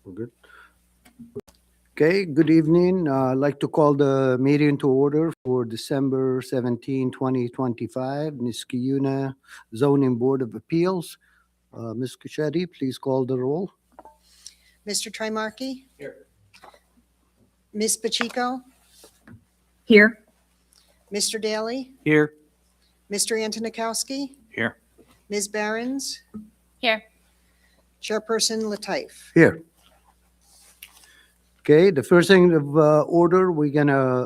We're good. Okay, good evening. I'd like to call the meeting to order for December 17, 2025, Niskayuna Zoning Board of Appeals. Ms. Kuchetti, please call the roll. Mr. Trimarchi? Here. Ms. Pacheco? Here. Mr. Daly? Here. Mr. Antonikowski? Here. Ms. Behrens? Here. Chairperson Latif? Here. Okay, the first thing of order, we're gonna,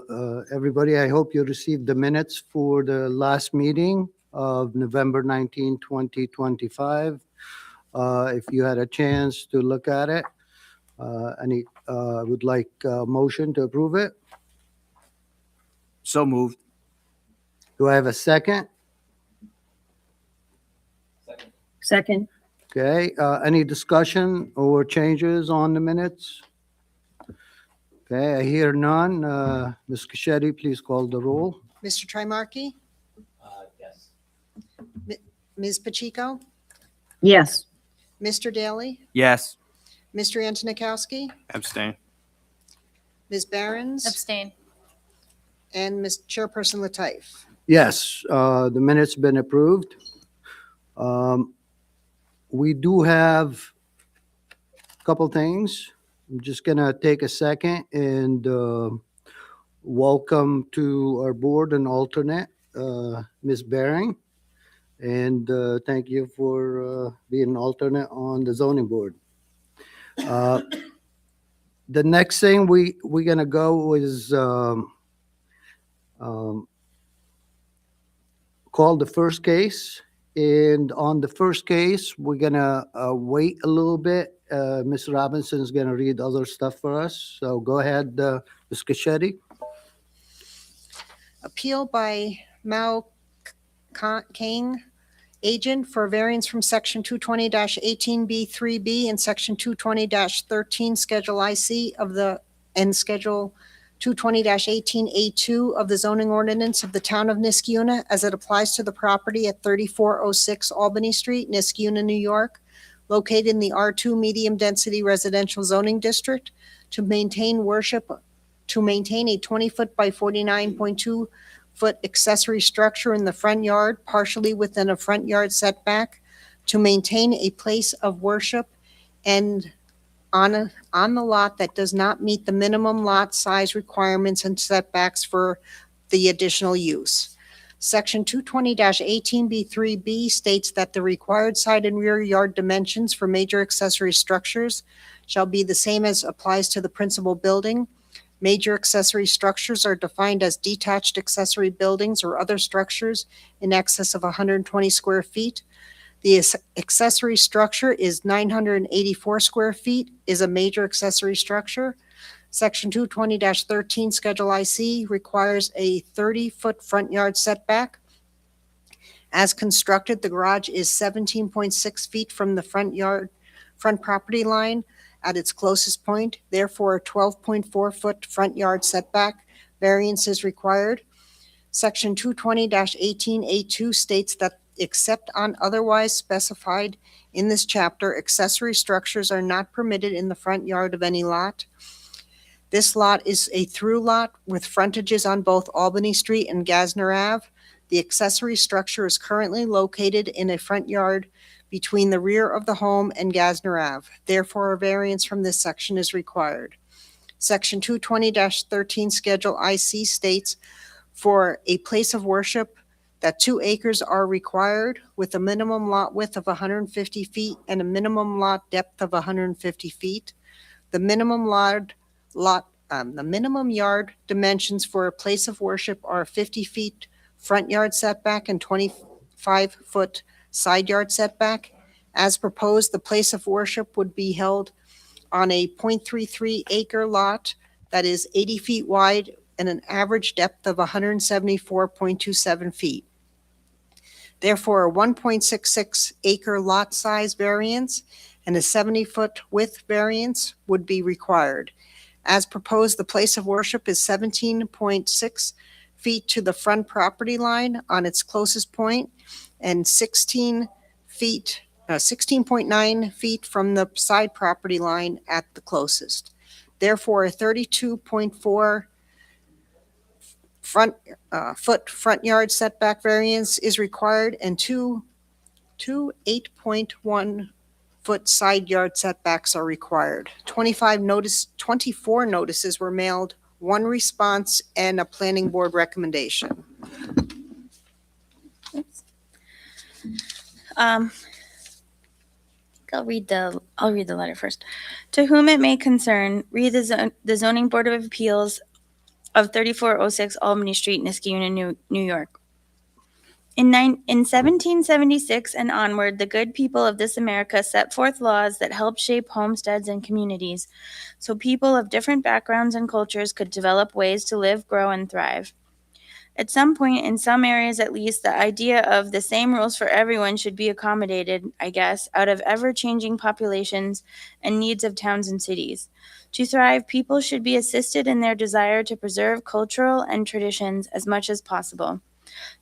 everybody, I hope you received the minutes for the last meeting of November 19, 2025. If you had a chance to look at it, would like a motion to approve it. So moved. Do I have a second? Second. Okay, any discussion or changes on the minutes? Okay, I hear none. Ms. Kuchetti, please call the roll. Mr. Trimarchi? Yes. Ms. Pacheco? Yes. Mr. Daly? Yes. Mr. Antonikowski? Abstain. Ms. Behrens? Abstain. And Ms. Chairperson Latif? Yes, the minutes been approved. We do have a couple things. I'm just gonna take a second and welcome to our board an alternate, Ms. Baring. And thank you for being an alternate on the zoning board. The next thing we're gonna go is call the first case. And on the first case, we're gonna wait a little bit. Ms. Robinson's gonna read other stuff for us. So go ahead, Ms. Cachetti. Appeal by Mao Kang, agent for variance from section 220-18B3B and section 220-13 Schedule IC of the, and Schedule 220-18A2 of the zoning ordinance of the town of Niskayuna as it applies to the property at 3406 Albany Street, Niskayuna, New York, located in the R2 medium density residential zoning district to maintain a 20-foot by 49.2-foot accessory structure in the front yard, partially within a front yard setback, to maintain a place of worship and on the lot that does not meet the minimum lot size requirements and setbacks for the additional use. Section 220-18B3B states that the required side and rear yard dimensions for major accessory structures shall be the same as applies to the principal building. Major accessory structures are defined as detached accessory buildings or other structures in excess of 120 square feet. The accessory structure is 984 square feet, is a major accessory structure. Section 220-13 Schedule IC requires a 30-foot front yard setback. As constructed, the garage is 17.6 feet from the front property line at its closest point. Therefore, a 12.4-foot front yard setback variance is required. Section 220-18A2 states that except on otherwise specified in this chapter, accessory structures are not permitted in the front yard of any lot. This lot is a through lot with frontages on both Albany Street and Gassner Ave. The accessory structure is currently located in a front yard between the rear of the home and Gassner Ave. Therefore, a variance from this section is required. Section 220-13 Schedule IC states for a place of worship that 2 acres are required with a minimum lot width of 150 feet and a minimum lot depth of 150 feet. The minimum yard dimensions for a place of worship are 50 feet front yard setback and 25-foot side yard setback. As proposed, the place of worship would be held on a 0.33 acre lot that is 80 feet wide and an average depth of 174.27 feet. Therefore, a 1.66 acre lot size variance and a 70-foot width variance would be required. As proposed, the place of worship is 17.6 feet to the front property line on its closest point and 16 feet 16.9 feet from the side property line at the closest. Therefore, a 32.4 foot front yard setback variance is required, and two 8.1 foot side yard setbacks are required. 24 notices were mailed, one response, and a planning board recommendation. I'll read the letter first. To whom it may concern, read the Zoning Board of Appeals of 3406 Albany Street, Niskayuna, New York. In 1776 and onward, the good people of this America set forth laws that helped shape homesteads and communities, so people of different backgrounds and cultures could develop ways to live, grow, and thrive. At some point, in some areas at least, the idea of the same rules for everyone should be accommodated, I guess, out of ever-changing populations and needs of towns and cities. To thrive, people should be assisted in their desire to preserve cultural and traditions as much as possible.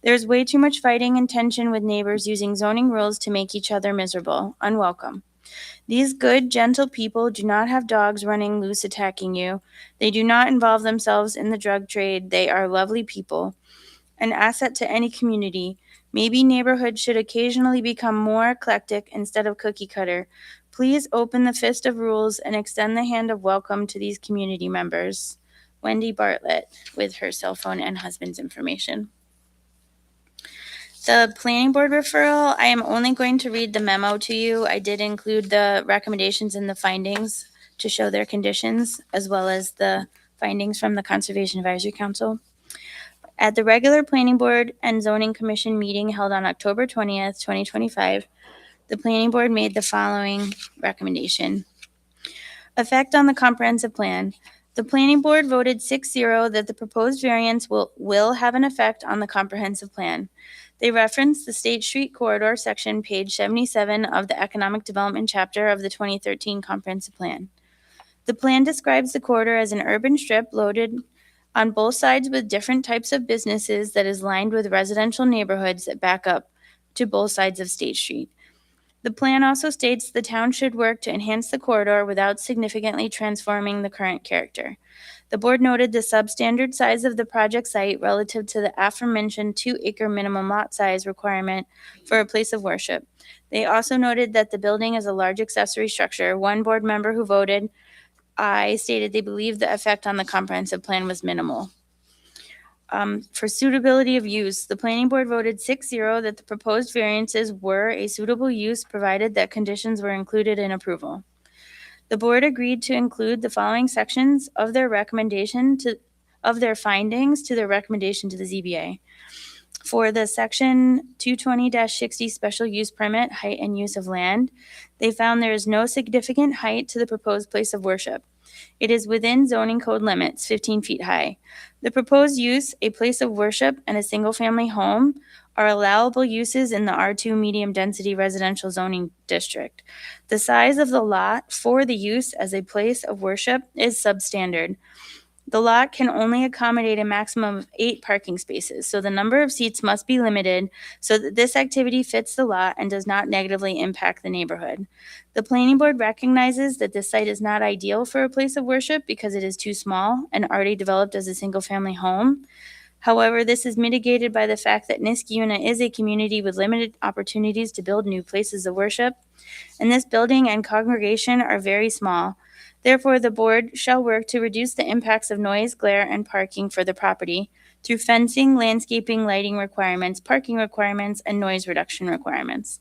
There's way too much fighting and tension with neighbors using zoning rules to make each other miserable, unwelcome. These good, gentle people do not have dogs running loose attacking you. They do not involve themselves in the drug trade. They are lovely people, an asset to any community. Maybe neighborhoods should occasionally become more eclectic instead of cookie cutter. Please open the fist of rules and extend the hand of welcome to these community members. Wendy Bartlett, with her cell phone and husband's information. The planning board referral, I am only going to read the memo to you. I did include the recommendations and the findings to show their conditions, as well as the findings from the Conservation Advisory Council. At the regular planning board and zoning commission meeting held on October 20th, 2025, the planning board made the following recommendation. Effect on the comprehensive plan. The planning board voted 6-0 that the proposed variance will have an effect on the comprehensive plan. They referenced the State Street Corridor section, page 77 of the Economic Development chapter of the 2013 Comprehensive Plan. The plan describes the corridor as an urban strip loaded on both sides with different types of businesses that is lined with residential neighborhoods that back up to both sides of State Street. The plan also states the town should work to enhance the corridor without significantly transforming the current character. The board noted the substandard size of the project site relative to the aforementioned 2-acre minimum lot size requirement for a place of worship. They also noted that the building is a large accessory structure. One board member who voted aye stated they believed the effect on the comprehensive plan was minimal. For suitability of use, the planning board voted 6-0 that the proposed variances were a suitable use provided that conditions were included in approval. The board agreed to include the following sections of their findings to their recommendation to the ZBA. For the section 220-60 special use permit, height and use of land, they found there is no significant height to the proposed place of worship. It is within zoning code limits, 15 feet high. The proposed use, a place of worship and a single-family home, are allowable uses in the R2 medium-density residential zoning district. The size of the lot for the use as a place of worship is substandard. The lot can only accommodate a maximum of 8 parking spaces, so the number of seats must be limited so that this activity fits the lot and does not negatively impact the neighborhood. The planning board recognizes that this site is not ideal for a place of worship because it is too small and already developed as a single-family home. However, this is mitigated by the fact that Niskayuna is a community with limited opportunities to build new places of worship, and this building and congregation are very small. Therefore, the board shall work to reduce the impacts of noise, glare, and parking for the property through fencing, landscaping, lighting requirements, parking requirements, and noise reduction requirements.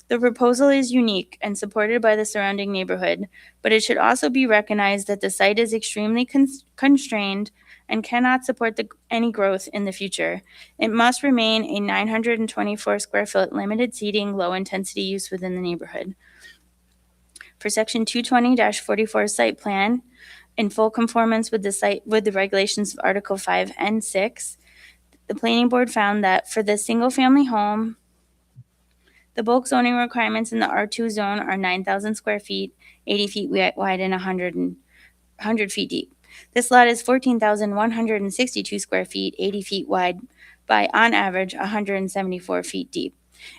The proposal is unique and supported by the surrounding neighborhood, but it should also be recognized that the site is extremely constrained and cannot support any growth in the future. It must remain a 924 square foot limited seating, low intensity use within the neighborhood. For section 220-44 site plan, in full conformance with the regulations of Article 5 and 6, the planning board found that for the single family home, the bulk zoning requirements in the R2 zone are 9,000 square feet, 80 feet wide, and 100 feet deep. This lot is 14,162 square feet, 80 feet wide, by on average 174 feet deep.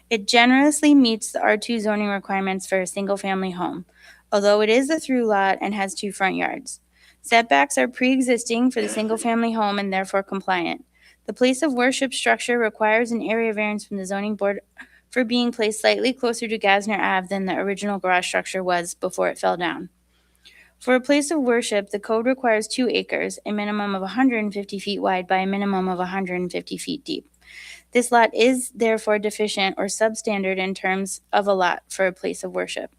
It generously meets the R2 zoning requirements for a single-family home, although it is a through lot and has 2 front yards. Setbacks are pre-existing for the single-family home and therefore compliant. The place of worship structure requires an area variance from the zoning board for being placed slightly closer to Gasner Ave than the original garage structure was before it fell down. For a place of worship, the code requires 2 acres, a minimum of 150 feet wide by a minimum of 150 feet deep. This lot is therefore deficient or substandard in terms of a lot for a place of worship.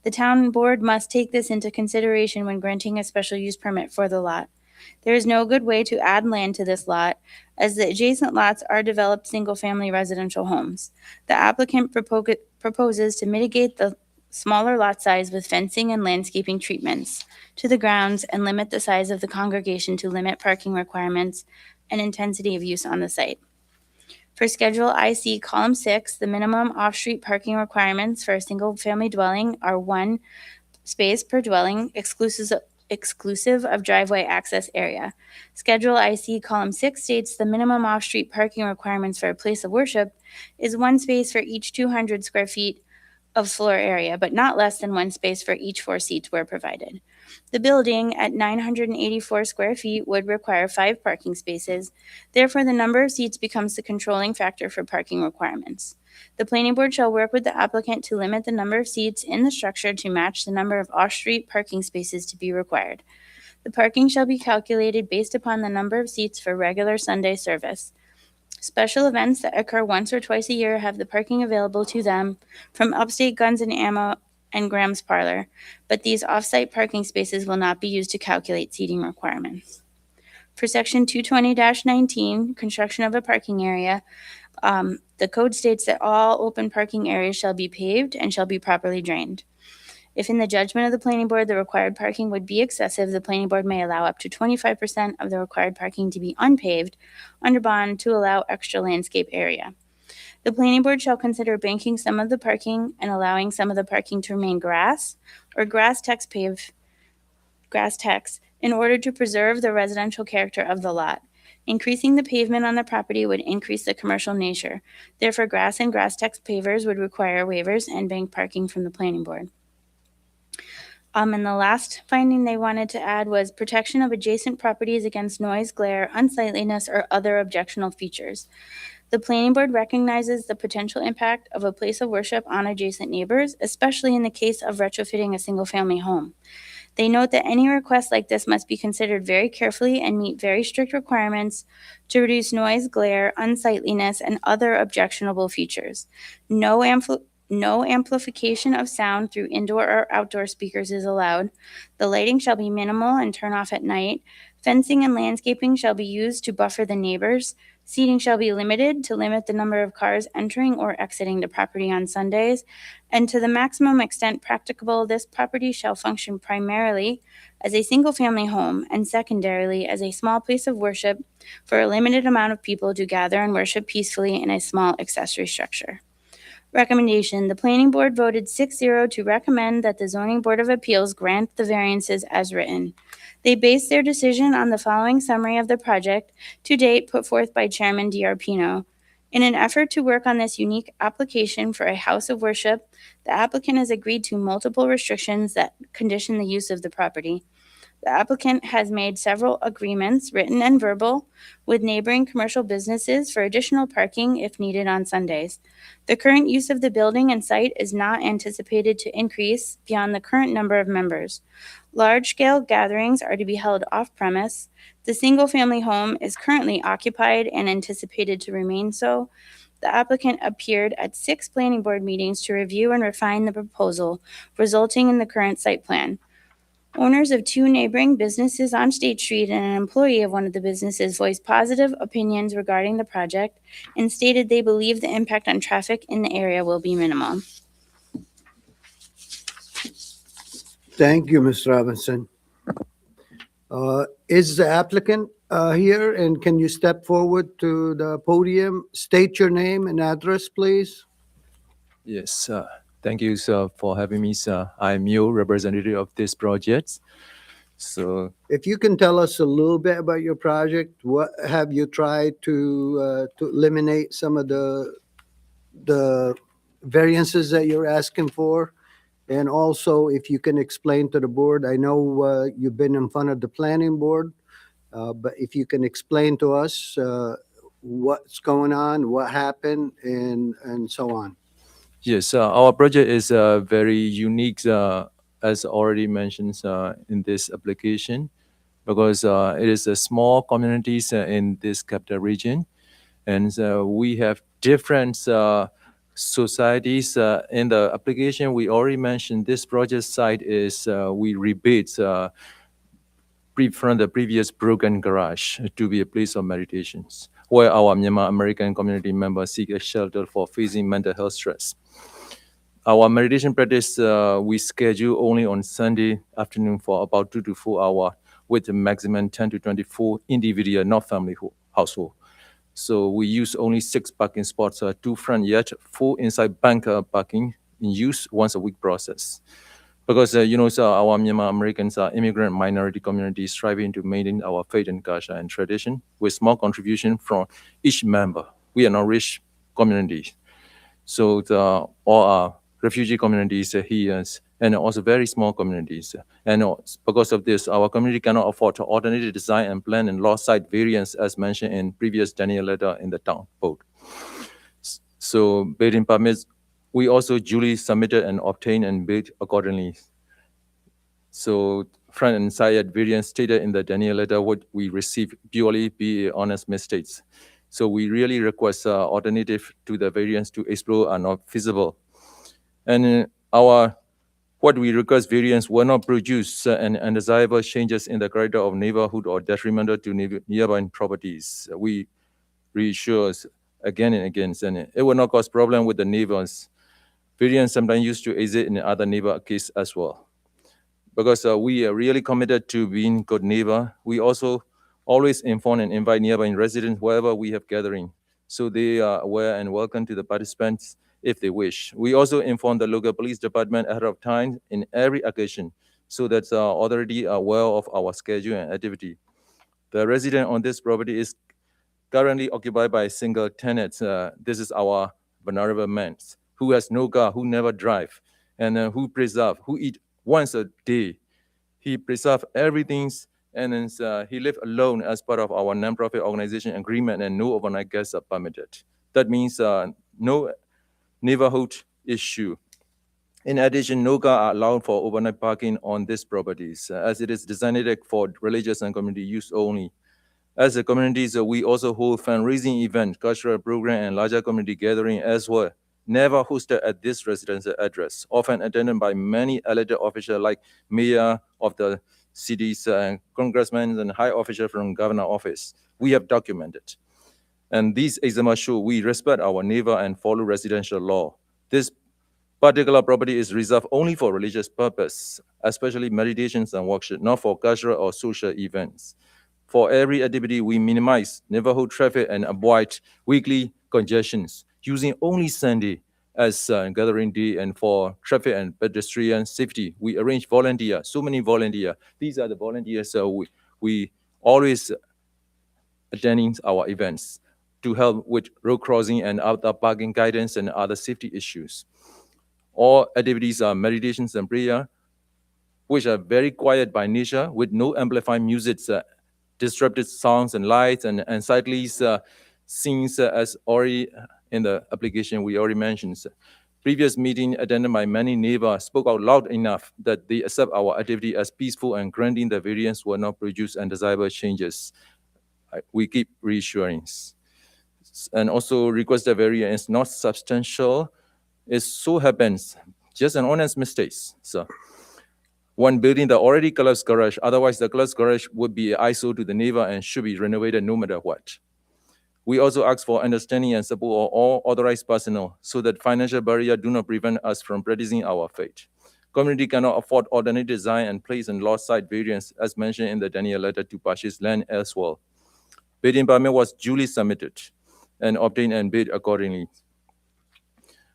The town board must take this into consideration when granting a special use permit for the lot. There is no good way to add land to this lot, as the adjacent lots are developed single-family residential homes. The applicant proposes to mitigate the smaller lot size with fencing and landscaping treatments to the grounds and limit the size of the congregation to limit parking requirements and intensity of use on the site. For Schedule IC, Column 6, the minimum off-street parking requirements for a single-family dwelling are 1 space per dwelling, exclusive of driveway access area. Schedule IC, Column 6 states the minimum off-street parking requirements for a place of worship is 1 space for each 200 square feet of floor area, but not less than 1 space for each 4 seats where provided. The building at 984 square feet would require 5 parking spaces. Therefore, the number of seats becomes the controlling factor for parking requirements. The planning board shall work with the applicant to limit the number of seats in the structure to match the number of off-street parking spaces to be required. The parking shall be calculated based upon the number of seats for regular Sunday service. Special events that occur once or twice a year have the parking available to them from Upstate Guns and Ammo and Graham's Parlor, but these off-site parking spaces will not be used to calculate seating requirements. For Section 220-19, construction of a parking area, the code states that all open parking areas shall be paved and shall be properly drained. If in the judgment of the planning board the required parking would be excessive, the planning board may allow up to 25% of the required parking to be unpaved under bond to allow extra landscape area. The planning board shall consider banking some of the parking and allowing some of the parking to remain grass or grass tex in order to preserve the residential character of the lot. Increasing the pavement on the property would increase the commercial nature. Therefore, grass and grass tex pavers would require waivers and bank parking from the planning board. And the last finding they wanted to add was protection of adjacent properties against noise, glare, unsightliness, or other objectionable features. The planning board recognizes the potential impact of a place of worship on adjacent neighbors, especially in the case of retrofitting a single-family home. They note that any request like this must be considered very carefully and meet very strict requirements to reduce noise, glare, unsightliness, and other objectionable features. No amplification of sound through indoor or outdoor speakers is allowed. The lighting shall be minimal and turn off at night. Fencing and landscaping shall be used to buffer the neighbors. Seating shall be limited to limit the number of cars entering or exiting the property on Sundays. And to the maximum extent practicable, this property shall function primarily as a single-family home and secondarily as a small place of worship for a limited amount of people to gather and worship peacefully in a small accessory structure. Recommendation: the planning board voted 6-0 to recommend that the zoning board of appeals grant the variances as written. They based their decision on the following summary of the project to date put forth by Chairman DiArpino. In an effort to work on this unique application for a house of worship, the applicant has agreed to multiple restrictions that condition the use of the property. The applicant has made several agreements, written and verbal, with neighboring commercial businesses for additional parking if needed on Sundays. The current use of the building and site is not anticipated to increase beyond the current number of members. Large-scale gatherings are to be held off-premise. The single-family home is currently occupied and anticipated to remain so. The applicant appeared at 6 planning board meetings to review and refine the proposal, resulting in the current site plan. Owners of 2 neighboring businesses on State Street and an employee of one of the businesses voiced positive opinions regarding the project and stated they believe the impact on traffic in the area will be minimal. Thank you, Ms. Robinson. Is the applicant here, and can you step forward to the podium? State your name and address, please. Yes, thank you, sir, for having me, sir. I'm your representative of this project. So, If you can tell us a little bit about your project, what have you tried to eliminate some of the the variances that you're asking for. And also, if you can explain to the board, I know you've been in front of the planning board, but if you can explain to us what's going on, what happened, and so on. Yes, our project is very unique, as already mentioned in this application, because it is a small communities in this capital region, and we have different societies in the application. We already mentioned this project site is we rebate from the previous broken garage to be a place of meditations, where our Myanmar American community members seek a shelter for facing mental health stress. Our meditation practice, we schedule only on Sunday afternoon for about 2 to 4 hours with a maximum 10 to 24 individual, not family household. So we use only 6 parking spots, 2 front yard, 4 inside bank parking in use once a week process. Because, so our Myanmar Americans are immigrant minority communities striving to maintain our faith and culture and tradition with small contribution from each member. We are not rich communities. So all our refugee communities here and also very small communities. And because of this, our community cannot afford to alternative design and plan and law site variance as mentioned in previous Daniel letter in the town vote. So building permits, we also duly submitted and obtained and built accordingly. So front and side yard variance stated in the Daniel letter what we received purely be honest mistakes. So we really request alternative to the variance to explore are not feasible. And what we request variance will not produce an undesirable changes in the character of neighborhood or detrimental to nearby properties. We reassure again and again, and it will not cause problem with the neighbors. Variance sometimes used to exist in other neighbor case as well. Because we are really committed to being good neighbor, we also always inform and invite nearby residents wherever we have gathering, so they are aware and welcome to the participants if they wish. We also inform the local police department ahead of time in every occasion, so that already aware of our schedule and activity. The resident on this property is currently occupied by a single tenant. This is our vulnerable man who has no car, who never drive, and who eat once a day. He preserve everything, and then he live alone as part of our nonprofit organization agreement, and no overnight guests are permitted. That means no neighborhood issue. In addition, no car are allowed for overnight parking on these properties, as it is designated for religious and community use only. As a communities, we also hold fundraising event, cultural program, and larger community gathering as well. Never hosted at this residential address, often attended by many elected officials like mayor of the cities, congressmen, and high officials from governor office. We have documented. And these examples show we respect our neighbor and follow residential law. This particular property is reserved only for religious purpose, especially meditations and worship, not for cultural or social events. For every activity, we minimize neighborhood traffic and avoid weekly congestions, using only Sunday as gathering day. And for traffic and pedestrian safety, we arrange volunteers, so many volunteers. These are the volunteers we always attending our events to help with road crossing and other parking guidance and other safety issues. All activities are meditations and prayer, which are very quiet by nature with no amplified music, disrupted sounds and lights, and unsightly scenes as already in the application we already mentioned. Previous meeting attended by many neighbors spoke out loud enough that they accept our activity as peaceful and granting the variance will not produce undesirable changes. We keep reassuring. And also request the variance not substantial. It so happens, just an honest mistake. So one building the already collapsed garage, otherwise the collapsed garage would be ISO to the neighbor and should be renovated no matter what. We also ask for understanding and support of all authorized personnel so that financial barriers do not prevent us from practicing our faith. Community cannot afford alternate design and place and lot site variance as mentioned in the Daniel letter to purchase land elsewhere. Building permit was duly submitted and obtained and bid accordingly.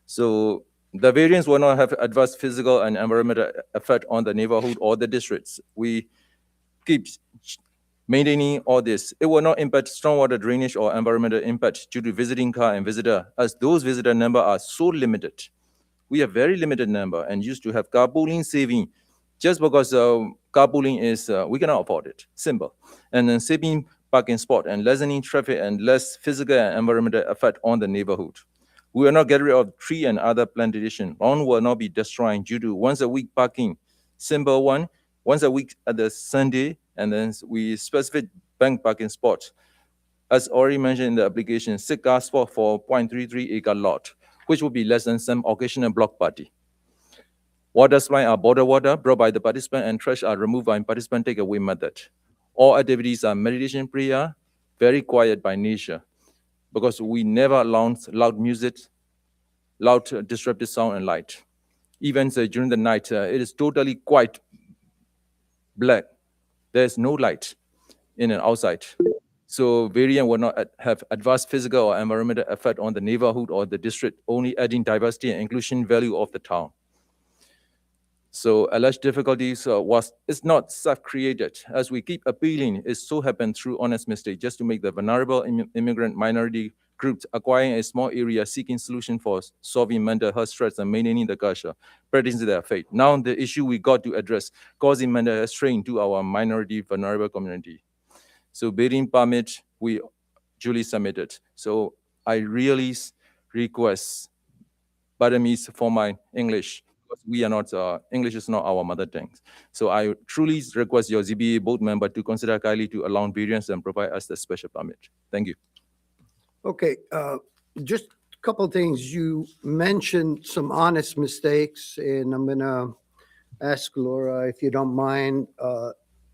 So the variance will not have adverse physical and environmental effect on the neighborhood or the districts. We keep maintaining all this. It will not impact stormwater drainage or environmental impact due to visiting car and visitor, as those visitor number are so limited. We have very limited number and used to have carpooling saving just because carpooling is, we cannot afford it, simple. And then saving parking spot and lessening traffic and less physical and environmental effect on the neighborhood. We will not get rid of tree and other plantation. Lawn will not be destroyed due to once a week parking. Simple one, once a week at the Sunday, and then we specific bank parking spot. As already mentioned in the application, 6 car spot for 0.33 acre lot, which will be less than some occasional block party. Water supply are bottled water brought by the participant and trash are removed by participant takeaway method. All activities are meditation prayer, very quiet by nature, because we never allow loud music, loud disruptive sound and light. Even during the night, it is totally quiet, black. There's no light in and outside. So variant will not have adverse physical or environmental effect on the neighborhood or the district, only adding diversity and inclusion value of the town. So alleged difficulties it's not self-created. As we keep appealing, it so happened through honest mistake just to make the vulnerable immigrant minority groups acquiring a small area seeking solution for solving mental health stress and maintaining the culture, practicing their faith. Now the issue we got to address, causing mental health strain to our minority vulnerable community. So building permit, we duly submitted. So I really request, pardon me for my English, because we are not, English is not our mother tongue. So I truly request your ZBA board member to consider kindly to allow variance and provide us the special permit. Thank you. Okay, just a couple of things. You mentioned some honest mistakes, and I'm gonna ask Laura, if you don't mind,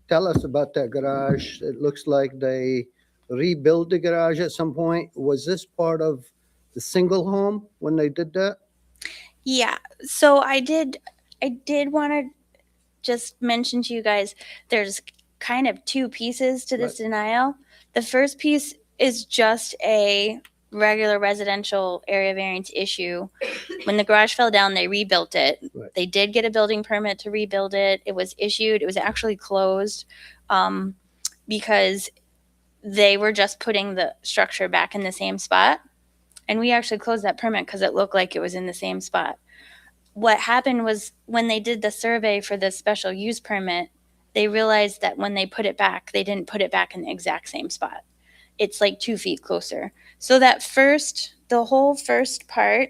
tell us about that garage. It looks like they rebuilt the garage at some point. Was this part of the single home when they did that? Yeah. So I did want to just mention to you guys, there's kind of two pieces to this denial. The first piece is just a regular residential area variance issue. When the garage fell down, they rebuilt it. Right. They did get a building permit to rebuild it. It was issued. It was actually closed because they were just putting the structure back in the same spot. And we actually closed that permit because it looked like it was in the same spot. What happened was when they did the survey for the special use permit, they realized that when they put it back, they didn't put it back in the exact same spot. It's like 2 feet closer. So the whole first part,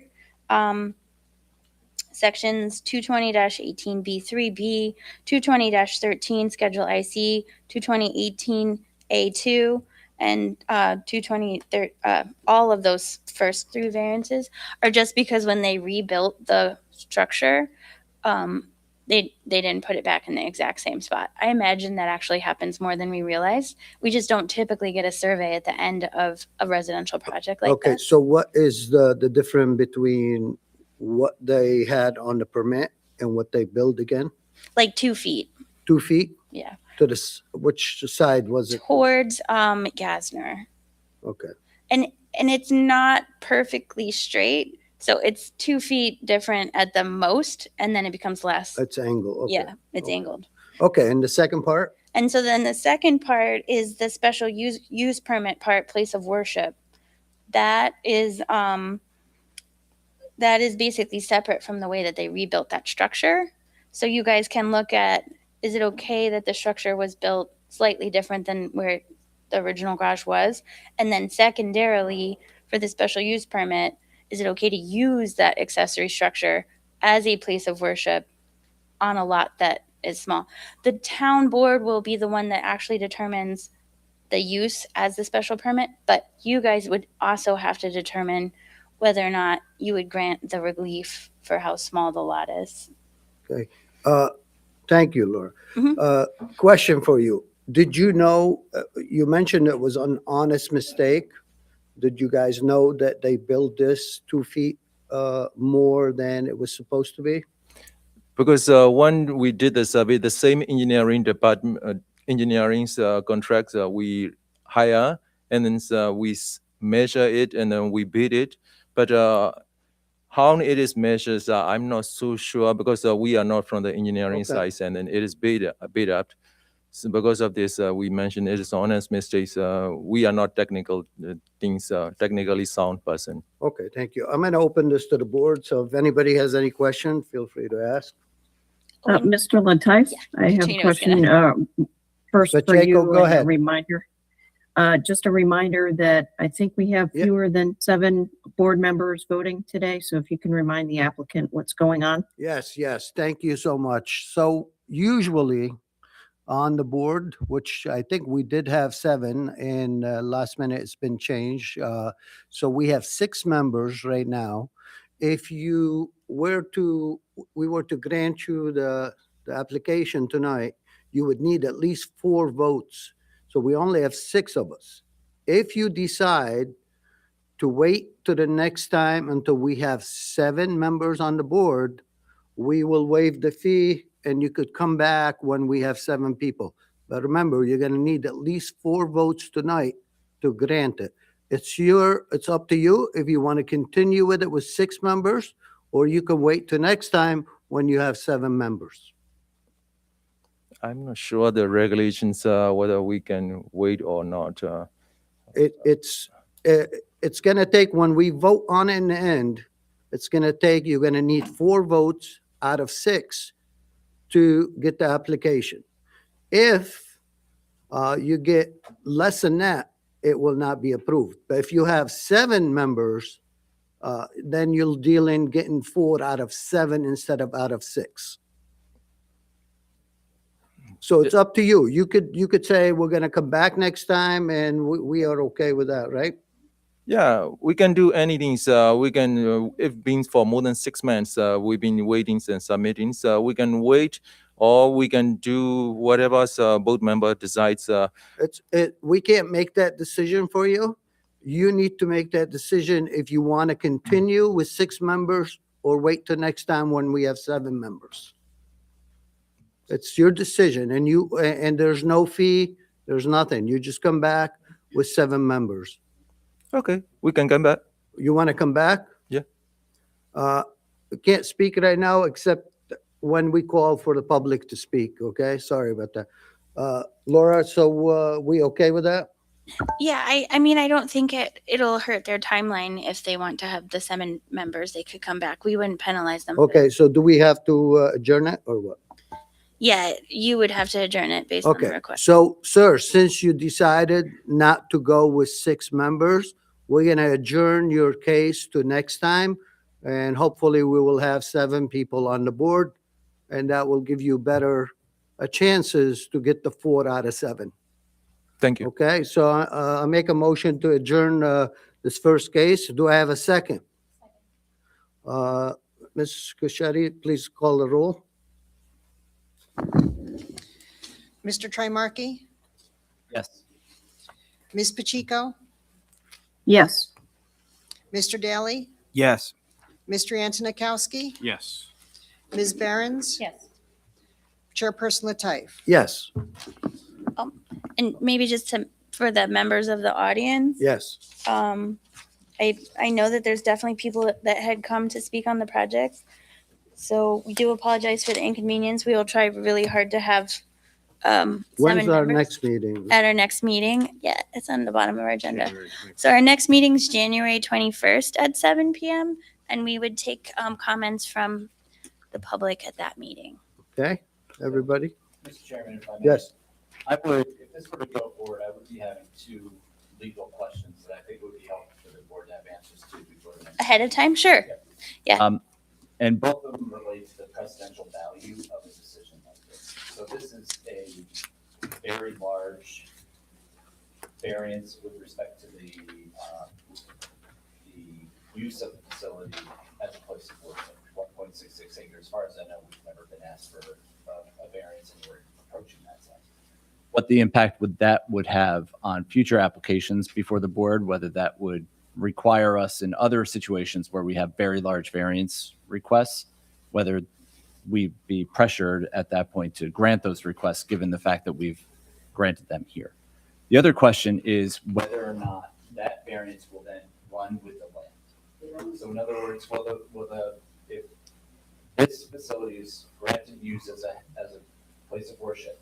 sections 220-18B3B, 220-13 Schedule IC, 220-18A2, and 220, all of those first 3 variances are just because when they rebuilt the structure, they didn't put it back in the exact same spot. I imagine that actually happens more than we realize. We just don't typically get a survey at the end of a residential project like Okay, this. so what is the difference between what they had on the permit and what they built again? Like 2 feet. 2 feet? Yeah. To this, which side was it? Towards Gassner. Okay, And it's not perfectly straight. So it's 2 feet different at the most, and then it becomes less. it's angle, okay. Yeah, it's Okay. angled. Okay, and the second part? And so then the second part is the special use permit part, place of worship. That is basically separate from the way that they rebuilt that structure. So you guys can look at, is it okay that the structure was built slightly different than where the original garage was? And then secondarily, for the special use permit, is it okay to use that accessory structure as a place of worship on a lot that is small? The town board will be the one that actually determines the use as the special permit, but you guys would also have to determine whether or not you would grant the relief for how small the lot is. Thank you, Laura. Mhm. Question for you. Did you know, you mentioned it was an honest mistake. Did you guys know that they built this 2 feet more than it was supposed to be? Because when we did the survey, the same engineering department, contracts we hire, and then we measure it and then we bid it. But how it is measured, I'm not so sure because we are not from the engineering Okay. side, and then it is bid up. So because of this, we mentioned it is honest mistakes. We are not technically sound person. Okay, thank you. I'm going to open this to the board, so if anybody has any question, feel free to ask. Mr. Latife, Yeah, I have a Katrina was question, first for Pacheco, you. go and ahead. A reminder. Just a reminder that I think we have Yeah. fewer than 7 board members voting today. So if you can remind the applicant what's going on. Yes, yes, thank you so much. So usually on the board, which I think we did have 7, and last minute it's been changed. So we have 6 members right now. If we were to grant you the application tonight, you would need at least 4 votes. So we only have 6 of us. If you decide to wait to the next time until we have 7 members on the board, we will waive the fee and you could come back when we have 7 people. But remember, you're going to need at least 4 votes tonight to grant it. It's up to you if you want to continue with it with 6 members, or you can wait till next time when you have 7 members. I'm not sure the regulations, whether we can wait or not. It's going to take, when we vote on it in the end, you're going to need 4 votes out of 6 to get the application. If you get less than that, it will not be approved. But if you have 7 members, then you'll deal in getting 4 out of 7 instead of out of 6. So it's up to you. You could say, we're going to come back next time, and we are okay with that, right? Yeah, we can do anything. We can, if been for more than 6 months, we've been waiting and submitting. We can wait, or we can do whatever board member decides. We can't make that decision for you. You need to make that decision if you want to continue with 6 members or wait till next time when we have 7 members. It's your decision, and there's no fee, there's nothing. You just come back with 7 members. Okay, we can come back. You want to come back? Yeah. We can't speak right now except when we call for the public to speak, okay? Sorry about that. Laura, so we okay with that? Yeah, I mean, I don't think it'll hurt their timeline if they want to have the 7 members. They could come back. We wouldn't penalize them. Okay, so do we have to adjourn it or what? Yeah, you would have to adjourn it based on the Okay, request. so, sir, since you decided not to go with 6 members, we're going to adjourn your case to next time, and hopefully we will have 7 people on the board, and that will give you better chances to get the 4 out of 7. Thank you. Okay, so I make a motion to adjourn this first case. Do I have a second? Ms. Kushari, please call the roll. Mr. Trimarchi? Yes. Ms. Pacheco? Yes. Mr. Daly? Yes. Mr. Antonikowski? Yes. Ms. Behrens? Yes. Chairperson Latife? Yes, And maybe just for the members of the audience, yes. I know that there's definitely people that had come to speak on the project. So we do apologize for the inconvenience. We will try really hard to have 7 When's our members next meeting? at our next meeting. Yeah, it's on the bottom of our agenda. So our next meeting is January 21st at 7 p.m. And we would take comments from the public at that meeting. Okay, everybody? Mr. Chairman, if I may. Yes. I would, if this were to go forward, I would be having 2 legal questions that I think would be helpful for the board to have answers to before the next. Ahead of time? Sure. And both of them relate to the presidential value of a decision like this. So this is a very large variance with respect to the use of the facility as a place of worship, 1.66 acres. As far as I know, we've never been asked for a variance and we're approaching that size. What the impact would have on future applications before the board, whether that would require us in other situations where we have very large variance requests, whether we'd be pressured at that point to grant those requests, given the fact that we've granted them here. The other question is whether or not that variance will then run with the land. So in other words, if this facility is granted use as a place of worship,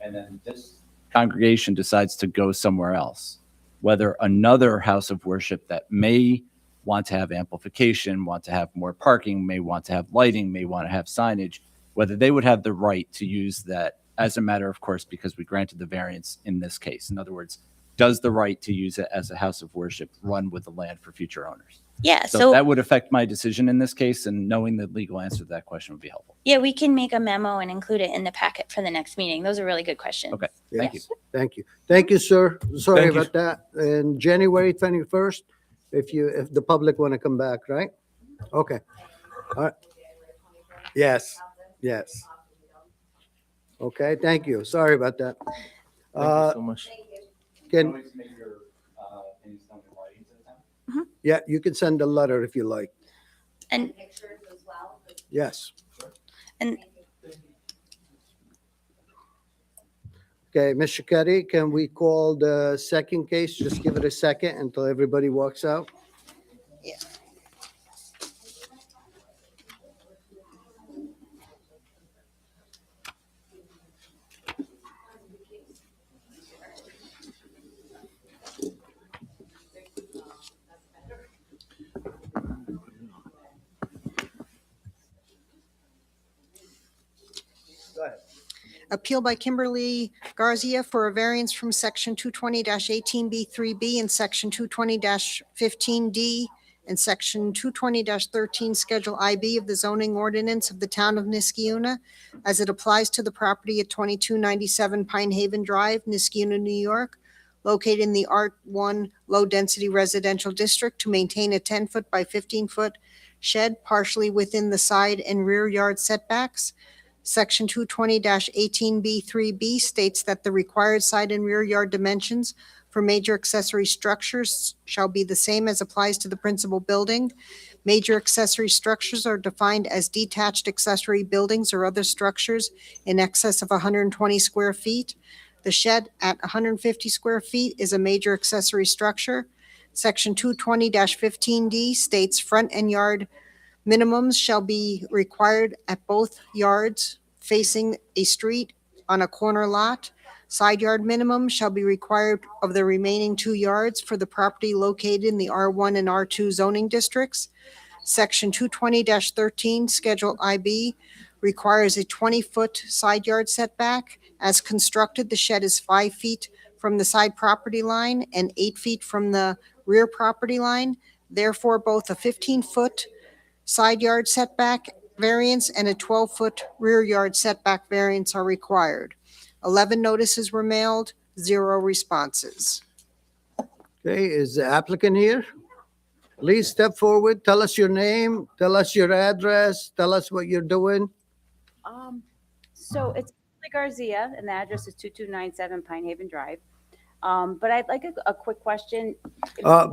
And then this, congregation decides to go somewhere else, whether another house of worship that may want to have amplification, want to have more parking, may want to have lighting, may want to have signage, whether they would have the right to use that as a matter of course, because we granted the variance in this case. In other words, does the right to use it as a house of worship run with the land for future owners? Yeah, So so that would affect my decision in this case, and knowing the legal answer to that question would be helpful. yeah, we can make a memo and include it in the packet for the next meeting. Those are really good questions. Okay. Thank you. Yes. Thank you. Thank you, sir. Sorry Thank you. about that. And January 21st, if the public want to come back, right? Okay. All right. Yes, yes. Okay, thank you. Sorry about that. Thank you so much. Can, always make your things known in writing to the town. yeah, you can send a letter if you like. And Yes. and Okay, Ms. Shaketi, can we call the second case? Just give it a second until everybody walks out. Yeah. Go ahead. Appeal by Kimberly Garcia for a variance from section 220-18B3B and section 220-15D and section 220-13 Schedule IB of the zoning ordinance of the town of Niskiuna as it applies to the property at 2297 Pine Haven Drive, Niskiuna, New York, located in the R1 Low Density Residential District to maintain a 10-foot by 15-foot shed partially within the side and rear yard setbacks. Section 220-18B3B states that the required side and rear yard dimensions for major accessory structures shall be the same as applies to the principal building. Major accessory structures are defined as detached accessory buildings or other structures in excess of 120 square feet. The shed at 150 square feet is a major accessory structure. Section 220-15D states front and yard minimums shall be required at both yards facing a street on a corner lot. Side yard minimum shall be required of the remaining 2 yards for the property located in the R1 and R2 zoning districts. Section 220-13, Schedule IB, requires a 20-foot side yard setback. As constructed, the shed is 5 feet from the side property line and 8 feet from the rear property line. Therefore, both a 15-foot side yard setback variance and a 12-foot rear yard setback variance are required. 11 notices were mailed, 0 responses. Okay, is the applicant here? Please step forward, tell us your name, tell us your address, tell us what you're doing. So it's Kimberly Garcia, and the address is 2297 Pine Haven Drive. But I'd like a quick question.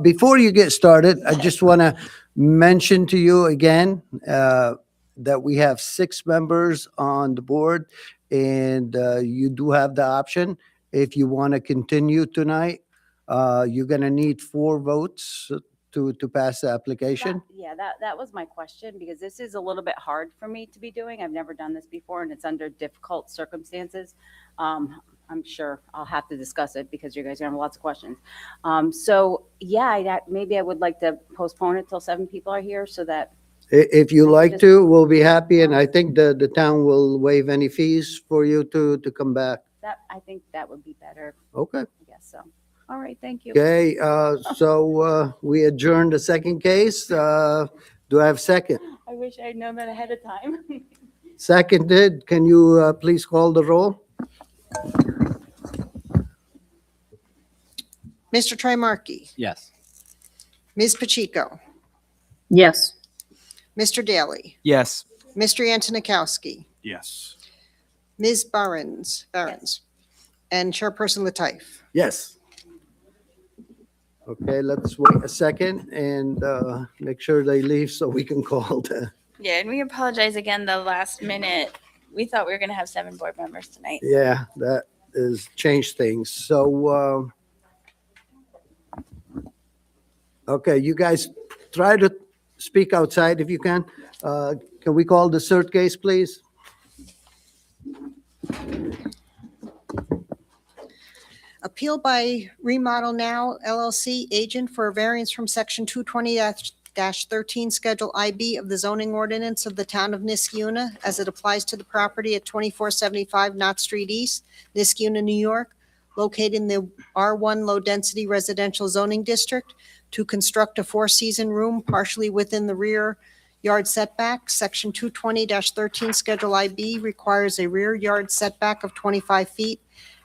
Before you get started, I just want to mention to you again that we have 6 members on the board, and you do have the option. If you want to continue tonight, you're going to need 4 votes to pass the application. That was my question, because this is a little bit hard for me to be doing. I've never done this before, and it's under difficult circumstances. I'm sure I'll have to discuss it because you guys are gonna have lots of questions. Maybe I would like to postpone it till 7 people are here so that, If you like to, we'll be happy, and I think the town will waive any fees for you to come back. I think that would be better, Okay, I guess so. All right, thank you. okay, so we adjourned the second case. Do I have second? I wish I'd known that ahead of time. Seconded, can you please call the roll? Mr. Trimarchi, Yes. Ms. Pacheco, Yes. Mr. Daly, Yes. Mr. Antonikowski, Yes. Ms. Barons, and Chairperson Latif. Yes. Okay, let's wait a second and make sure they leave so we can call the, yeah, and we apologize again the last minute. We thought we were going to have 7 board members tonight. yeah, that is changed things. So, okay, you guys try to speak outside if you can. Can we call the third case, please? Appeal by Remodel Now LLC, agent for a variance from Section 220-13, Schedule IB of the zoning ordinance of the town of Niskiuna as it applies to the property at 2475 Knott Street East, Niskiuna, New York, located in the R1 Low Density Residential Zoning District, to construct a four-season room partially within the rear yard setback. Section 220-13, Schedule IB requires a rear yard setback of 25 feet.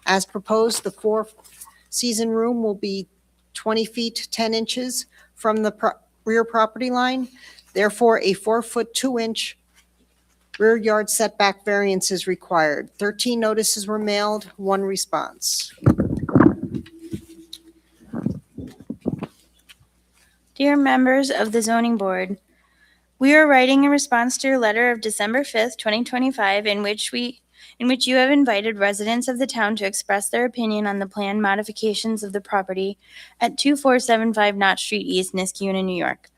As proposed, the four-season room will be 20 feet 10 inches from the rear property line. Therefore, a 4-foot 2-inch rear yard setback variance is required. 13 notices were mailed, 1 response. Dear members of the zoning board, we are writing in response to your letter of December 5th, 2025, in which you have invited residents of the town to express their opinion on the planned modifications of the property at 2475 Knott Street East, Niskiuna, New York.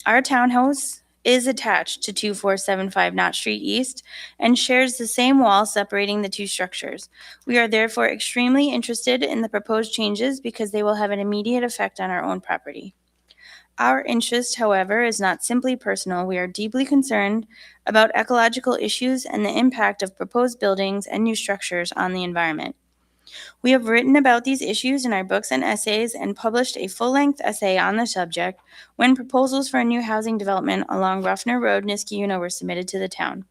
Our townhouse is attached to 2475 Knott Street East and shares the same wall separating the two structures. We are therefore extremely interested in the proposed changes because they will have an immediate effect on our own property. Our interest, however, is not simply personal. We are deeply concerned about ecological issues and the impact of proposed buildings and new structures on the environment. We have written about these issues in our books and essays and published a full-length essay on the subject when proposals for a new housing development along Ruffner Road, Niskiuna were submitted to the town.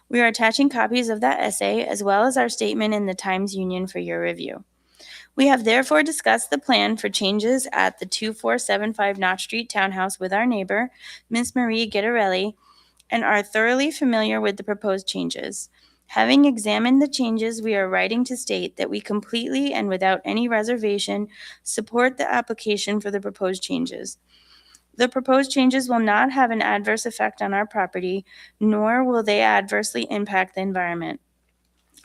We are attaching copies of that essay as well as our statement in the Times Union for your review. We have therefore discussed the plan for changes at the 2475 Knott Street townhouse with our neighbor, Ms. Marie Gittarelli, and are thoroughly familiar with the proposed changes. Having examined the changes, we are writing to state that we completely and without any reservation support the application for the proposed changes. The proposed changes will not have an adverse effect on our property, nor will they adversely impact the environment.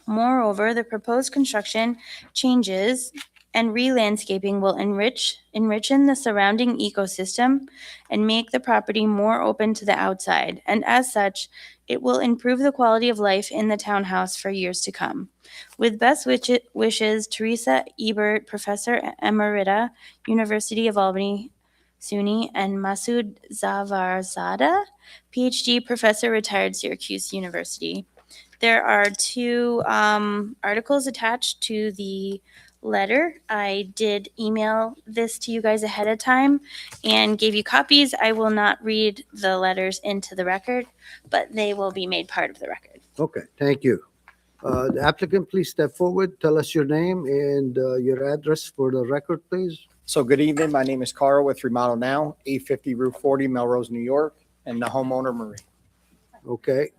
Moreover, the proposed construction changes and re-landscaping will enrichen the surrounding ecosystem and make the property more open to the outside, and as such, it will improve the quality of life in the townhouse for years to come. With best wishes, Teresa Ebert, Professor Emerita, University of Albany, SUNY, and Masood Zavarzada, PhD, Professor, retired Syracuse University. There are 2 articles attached to the letter. I did email this to you guys ahead of time and gave you copies. I will not read the letters into the record, but they will be made part of the record. Okay, thank you. The applicant, please step forward, tell us your name and your address for the record, please. So good evening. My name is Carl with Remodel Now, 850 Route 40, Melrose, New York, and the homeowner Marie. Okay,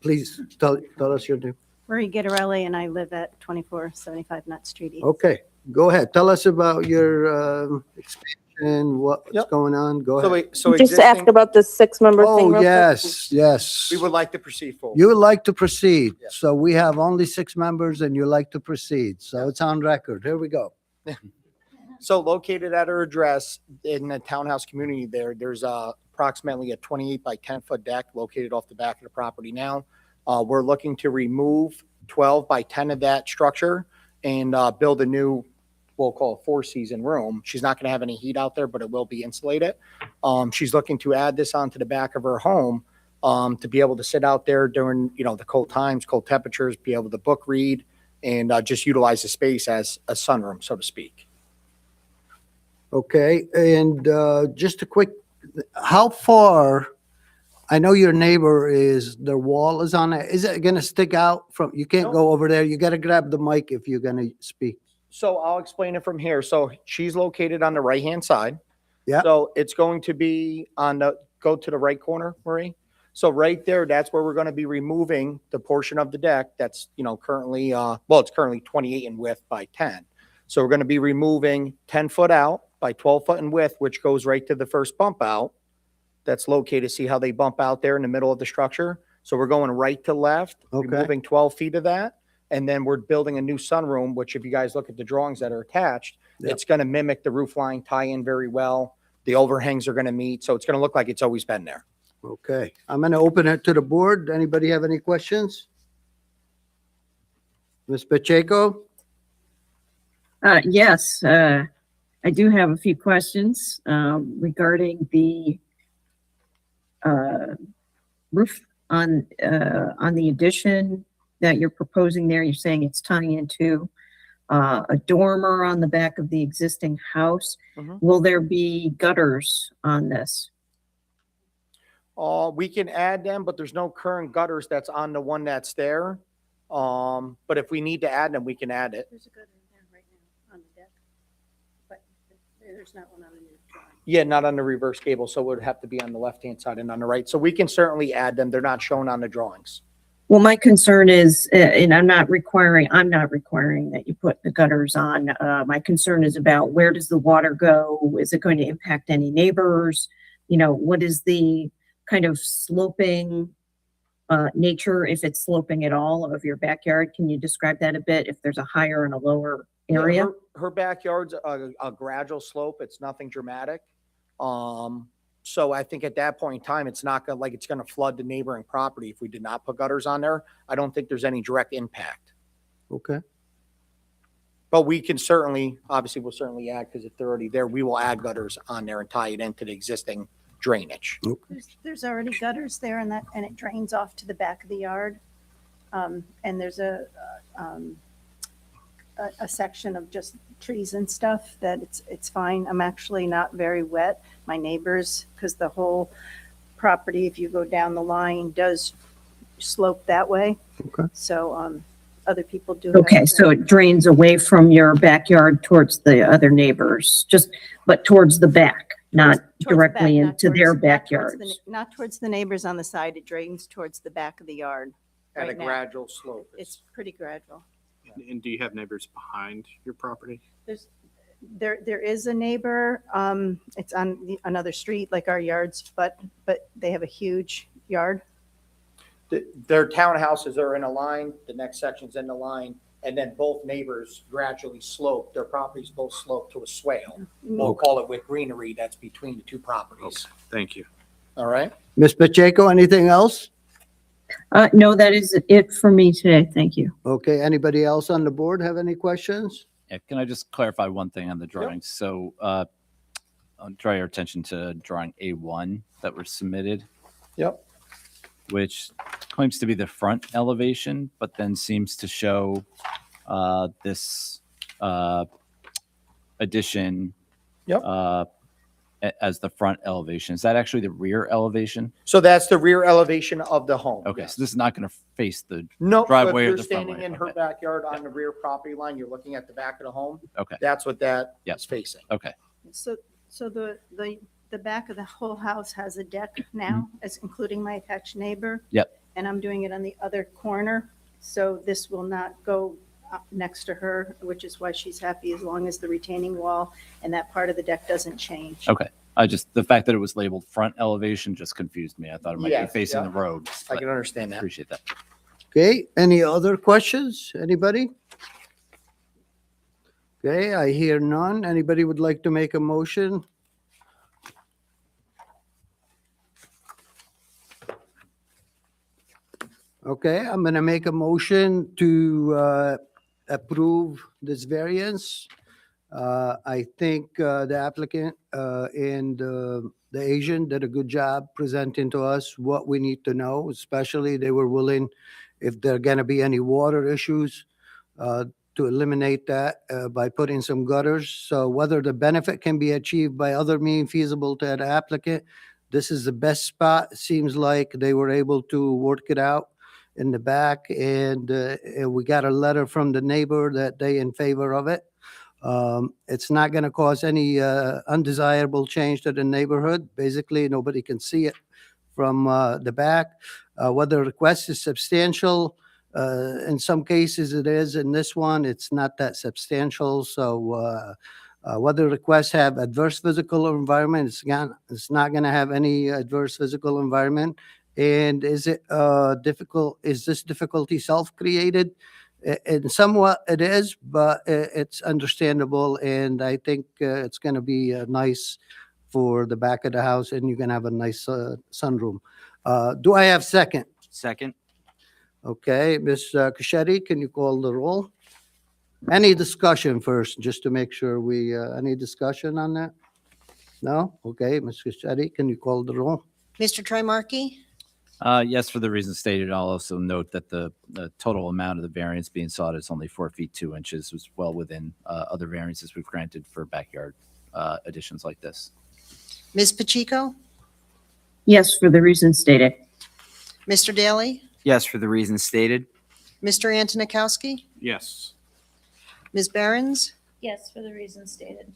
please tell us your name. Marie Gittarelli, and I live at 2475 Knott Street East. Okay, go ahead. Tell us about your expansion, what's Yep. going on. Go So, ahead. so Just to ask existing, about the 6-member thing. Oh, real quick. yes, yes. we would like to proceed forward. You would like to proceed. Yeah. So we have only 6 members and you like to proceed. So it's on record. Here we go. So located at our address in the townhouse community there's approximately a 28 by 10 foot deck located off the back of the property now. We're looking to remove 12 by 10 of that structure and build a new, we'll call it 4-season room. She's not going to have any heat out there, but it will be insulated. She's looking to add this onto the back of her home to be able to sit out there during, the cold times, cold temperatures, be able to book read and just utilize the space as a sunroom, so to speak. Okay, and just a quick, how far, I know your neighbor their wall is on it. Is it going to stick out from, you can't No. go over there. You got to grab the mic if you're going to speak. So I'll explain it from here. So she's located on the right-hand side. Yeah. So it's going to be go to the right corner, Marie. So right there, that's where we're going to be removing the portion of the deck that's, currently, it's currently 28 in width by 10. So we're going to be removing 10 foot out by 12 foot in width, which goes right to the first bump out. That's located. See how they bump out there in the middle of the structure? So we're going right to left, Okay. removing 12 feet of that. And then we're building a new sunroom, which if you guys look at the drawings that are attached, Yep. it's going to mimic the roof line, tie in very well. The overhangs are going to meet. So it's going to look like it's always been there. Okay, I'm going to open it to the board. Anybody have any questions? Ms. Pacheco? Yes, I do have a few questions regarding the roof on the addition that you're proposing there. You're saying it's tying into a dormer on the back of the existing house. Mhm. Will there be gutters on this? We can add them, but there's no current gutters that's on the one that's there. But if we need to add them, we can add it. There's a gutter there right now on the deck, but there's not one on the new drawing. Yeah, not on the reverse gable, so it would have to be on the left-hand side and on the right. So we can certainly add them. They're not shown on the drawings. Well, my concern is, and I'm not requiring that you put the gutters on. My concern is about where does the water go? Is it going to impact any neighbors? You know, what is the kind of sloping nature, if it's sloping at all, of your backyard? Can you describe that a bit, if there's a higher and a lower Yeah, area? her backyard's a gradual slope. It's nothing dramatic. So I think at that point in time, it's not gonna, like, it's gonna flood the neighboring property if we did not put gutters on there. I don't think there's any direct impact. Okay. But we can certainly, obviously, we'll certainly add, because if they're already there, we will add gutters on there and tie it into the existing drainage. There's already gutters there and and it drains off to the back of the yard. And there's a section of just trees and stuff that it's fine. I'm actually not very wet. My neighbors, because the whole property, if you go down the line, does slope that way. Okay. So, other people do. Okay, have so that. it drains away from your backyard towards the other neighbors, but towards the back, not Towards the directly back, not into their towards- not towards the backyards. ne- Not towards the neighbors on the side. It drains towards the back of the yard. At a right now. gradual slope. It's pretty gradual. And do you have neighbors behind your property? There is a neighbor, it's on another street like our yards, but they have a huge yard. Their townhouses are in a line, the next section's in the line, and then both neighbors gradually slope, their properties both slope to a swale. We'll call it with greenery that's between the two properties. Thank you. All right? Ms. Pacheco, anything else? No, that is it for me today. Thank you. Okay, anybody else on the board have any questions? Yeah, can I just clarify one thing on the drawings? So I'll draw your attention to drawing A1 that was submitted, Yep. which claims to be the front elevation, but then seems to show this addition Yep. as the front elevation. Is that actually the rear elevation? So that's the rear elevation of the home. Okay, yes. so this is not going to face the, No, so if driveway or you're the front standing way, in her okay. backyard on the rear property line, you're looking at the back of the home, okay, that's what that Yep. is facing. okay. So the back of the whole house has a deck now, as including my attached neighbor. Yep. And I'm doing it on the other corner, so this will not go next to her, which is why she's happy, as long as the retaining wall and that part of the deck doesn't change. Okay. The fact that it was labeled front elevation just confused me. I thought it might be Yes, facing yeah. the road. I but can understand that. Appreciate that. Okay, any other questions? Anybody? Okay, I hear none. Anybody would like to make a motion? Okay, I'm gonna make a motion to approve this variance. I think the applicant and the Asian did a good job presenting to us what we need to know, especially they were willing, if there are gonna be any water issues, to eliminate that by putting some gutters. So whether the benefit can be achieved by other means feasible to the applicant, this is the best spot. It seems like they were able to work it out in the back, and we got a letter from the neighbor that they in favor of it. It's not going to cause any undesirable change to the neighborhood. Basically, nobody can see it from the back. Whether the request is substantial, in some cases it is. In this one, it's not that substantial. So whether requests have adverse physical environment, it's not going to have any adverse physical environment. And is it difficult? Is this difficulty self-created? And somewhat it is, but it's understandable. And I think it's going to be nice for the back of the house, and you're going to have a nice sunroom. Do I have second? Second. Okay, Ms. Kushedi, can you call the roll? Any discussion first, just to make sure any discussion on that? No? Okay, Ms. Cassetti, can you call the roll? Mr. Trimarchi? Yes, for the reasons stated. I'll also note that the total amount of the variance being sought is only 4 feet 2 inches, was well within other variances we've granted for backyard additions like this. Ms. Pacheco? Yes, for the reasons stated. Mr. Daly? Yes, for the reasons stated. Mr. Antonikowski? Yes. Ms. Behrens? Yes, for the reasons stated.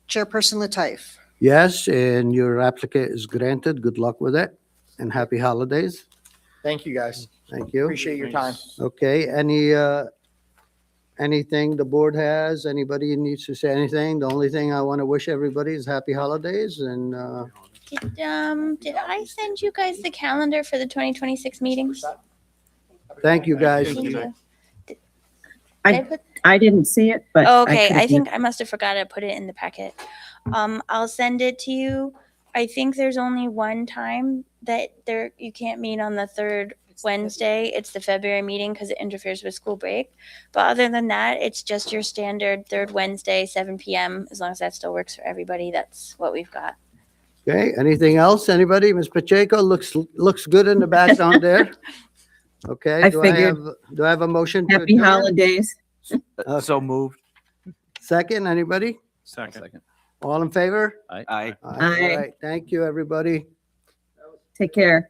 Chairperson Latif? Yes, and your applicant is granted. Good luck with it, and happy holidays. Thank you, guys. Thank you. Appreciate your time. Okay, anything the board has? Anybody needs to say anything? The only thing I want to wish everybody is happy holidays and, Did I send you guys the calendar for the 2026 meetings? thank you, guys. Thank you. Did I- I put I didn't see it, but. Oh, okay, could've I think I must have forgot to put it in the packet. I'll send it to you. I think there's only one time that you can't meet on the third Wednesday. It's the February meeting because it interferes with school break. But other than that, it's just your standard third Wednesday, 7 PM. As long as that still works for everybody, that's what we've got. Okay, anything else? Anybody? Ms. Pacheco looks good in the background there. Okay. I do figured. Do I have a motion? to Happy adjourn? holidays. So moved. Second, anybody? Second. All in favor? Aye. All right, thank you, everybody. Take care.